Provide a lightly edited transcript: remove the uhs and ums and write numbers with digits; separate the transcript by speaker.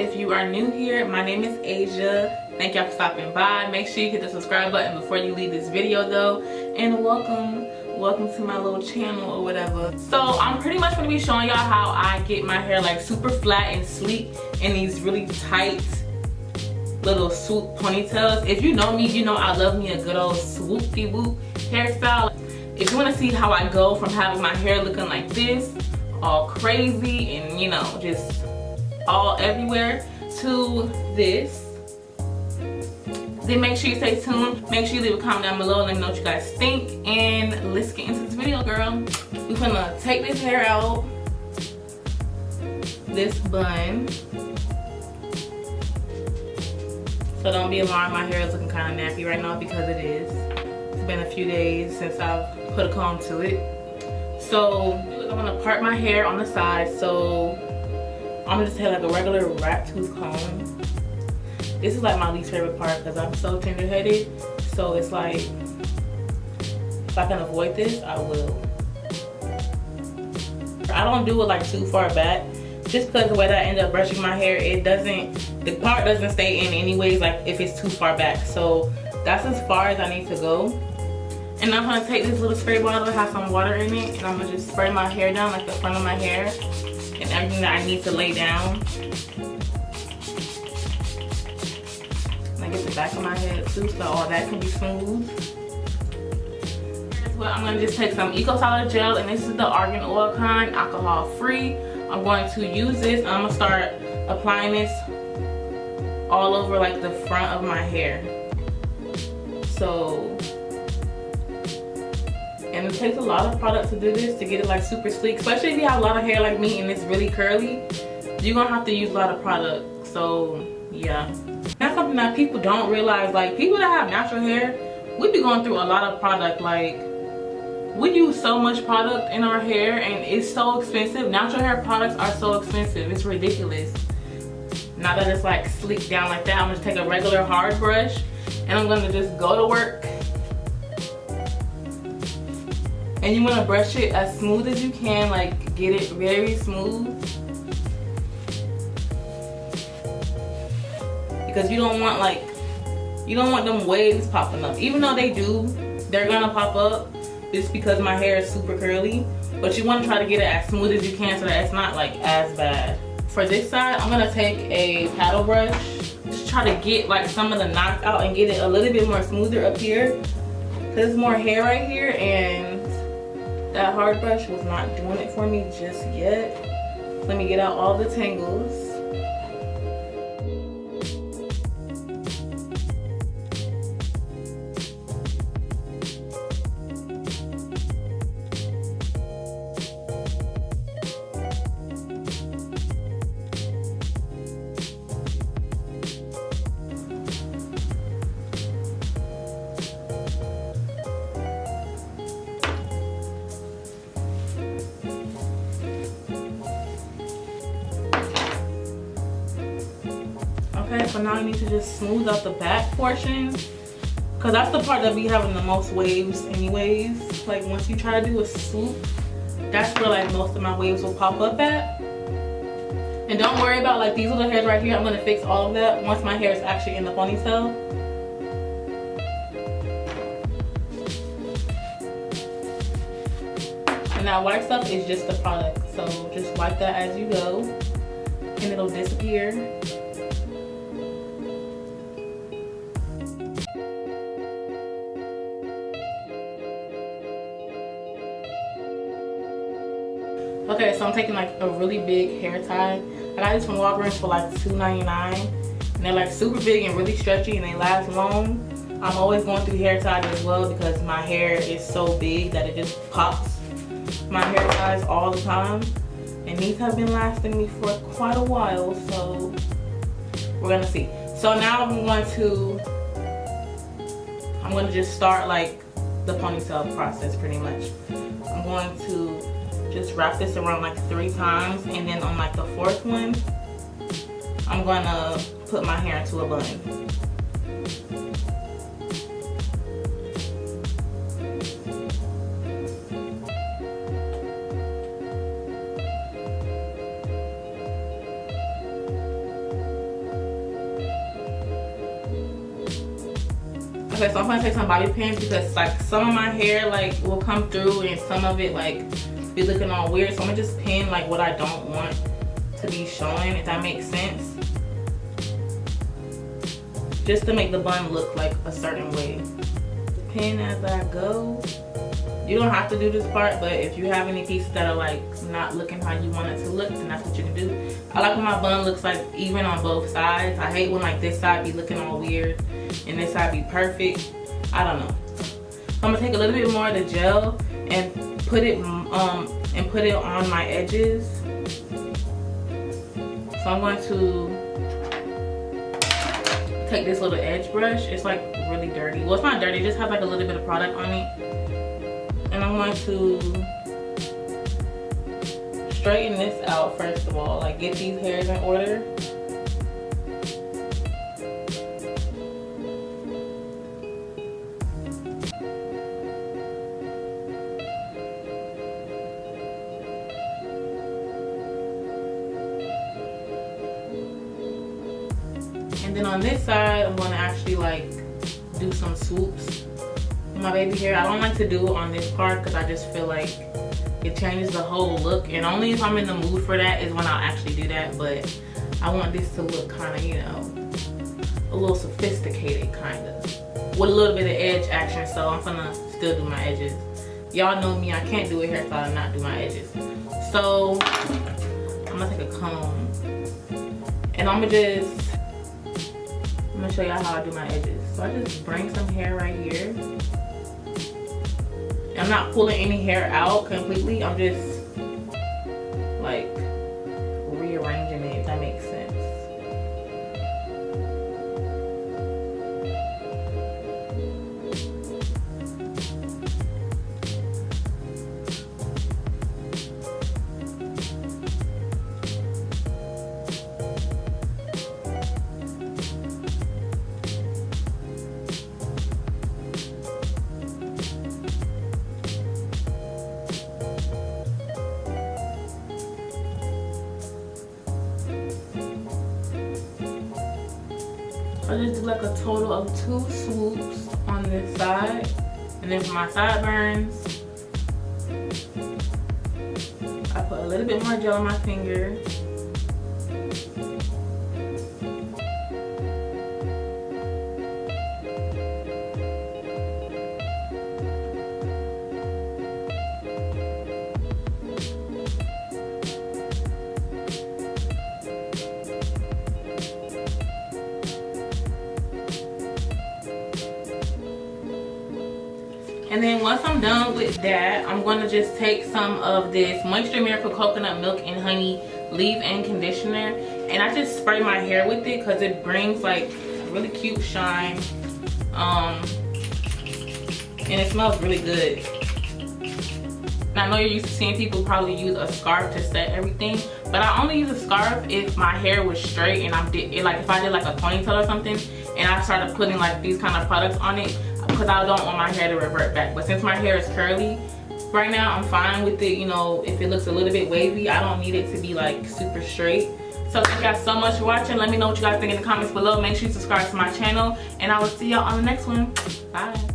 Speaker 1: if you are new here. My name is Asia. Thank y'all for stopping by. Make sure you hit the subscribe button before you leave this video though. And welcome to my little channel or whatever. So I'm pretty much going to be showing y'all how I get my hair like super flat and sleek in these really tight little swoop ponytails. If you know me, you know I love me a good old swoopy whoop hairstyle. If you want to see how I go from having my hair looking like this, all crazy and you know just all everywhere, to this, then make sure you stay tuned. Make sure you leave a comment down below and let me know what you guys think, and let's get into this video, girl. We're gonna take this hair out, this bun. So don't be alarmed, my hair is looking kind of nappy right now because it is. It's been a few days since I've put a comb to it. So I'm gonna part my hair on the side. So I'm gonna just take like a regular rat tooth comb. This is like my least favorite part because I'm so tender-headed. So it's like, if I can avoid this, I will. I don't do it like too far back, just because the way that I end up brushing my hair, the part doesn't stay in anyways, like if it's too far back. So that's as far as I need to go. And I'm gonna take this little spray bottle that has some water in it, and I'm gonna just spray my hair down, like the front of my hair, and everything that I need to lay down. And I get the back of my head too, so all that can be smooth. Well, I'm gonna just take some Eco Solid gel, and this is the argan oil kind, alcohol free. I'm going to use this. I'm gonna start applying this all over like the front of my hair. So, and it takes a lot of product to do this, to get it like super sleek, especially if you have a lot of hair like me and it's really curly. You're gonna have to use a lot of product. So yeah, that's something that people don't realize. Like, people that have natural hair, we be going through a lot of product. Like, we use so much product in our hair and it's so expensive. Natural hair products are so expensive, it's ridiculous. Now that it's like sleek down like that, I'm gonna take a regular hard brush and I'm gonna just go to work. And you wanna brush it as smooth as you can, like get it very smooth. Because you don't want them waves popping up. Even though they're gonna pop up just because my hair is super curly. But you wanna try to get it as smooth as you can so that it's not like as bad. For this side, I'm gonna take a paddle brush. Just try to get like some of the knots out and get it a little bit more smoother up here. Cause there's more hair right here and that hard brush was not doing it for me just yet. Let me get out all the tangles. Okay, so now you need to just smooth out the back portion, because that's the part that be having the most waves anyways. Like, once you try to do a swoop, that's where like most of my waves will pop up at. And don't worry about like these little hairs right here. I'm going to fix all of that once my hair is actually in the ponytail. And that white stuff is just the product, so just wipe that as you go and it'll disappear. Okay, so I'm taking like a really big hair tie. I got this from Walgreens for like $2.99. And they're like super big and really stretchy and they last long. I'm always going through hair ties as well because my hair is so big that it just pops my hair ties all the time. And these have been lasting me for quite a while, so we're gonna see. So now I'm going to just start like the ponytail process pretty much. I'm going to just wrap this around like 3 times, and then on like the 4th one, I'm gonna put my hair into a bun. Okay, so I'm gonna take some bobby pins because like some of my hair like will come through and some of it like be looking all weird. So I'm gonna just pin like what I don't want to be showing, if that makes sense. Just to make the bun look like a certain way. Pin as I go. You don't have to do this part, but if you have any pieces that are like not looking how you want it to look, then that's what you can do. I like when my bun looks like even on both sides. I hate when like this side be looking all weird and this side be perfect. I don't know. So I'm gonna take a little bit more of the gel and put it on my edges. So I'm going to take this little edge brush. It's like really dirty. Well, it's not dirty, it just has like a little bit of product on it. And I'm going to straighten this out first of all, like get these hairs in order. And then on this side, I'm going to actually like do some swoops with my baby hair. I don't like to do it on this part because I just feel like it changes the whole look. And only if I'm in the mood for that is when I'll actually do that. But I want this to look kind of, you know, a little sophisticated kind of. With a little bit of edge action. So I'm gonna still do my edges. Y'all know me, I can't do a hairstyle and not do my edges. So I'm gonna take a comb. And I'm gonna show y'all how I do my edges. So I just bring some hair right here. I'm not pulling any hair out completely. I'm just like rearranging it, if that makes sense. I just do like a total of 2 swoops on this side. And then for my sideburns, I put a little bit more gel on my finger. And then once I'm done with that, I'm going to just take some of this Moisture Miracle Coconut Milk and Honey leave-in conditioner. And I just spray my hair with it because it brings like a really cute shine. And it smells really good. And I know you're used to seeing people probably use a scarf to set everything. But I only use a scarf if my hair was straight and like if I did like a ponytail or something. And I started putting like these kind of products on it. Because I don't want my hair to revert back. But since my hair is curly right now, I'm fine with it. You know, if it looks a little bit wavy, I don't need it to be like super straight. So thank you guys so much for watching. Let me know what you guys think in the comments below. Make sure you subscribe to my channel, and I will see y'all on the next one. Bye.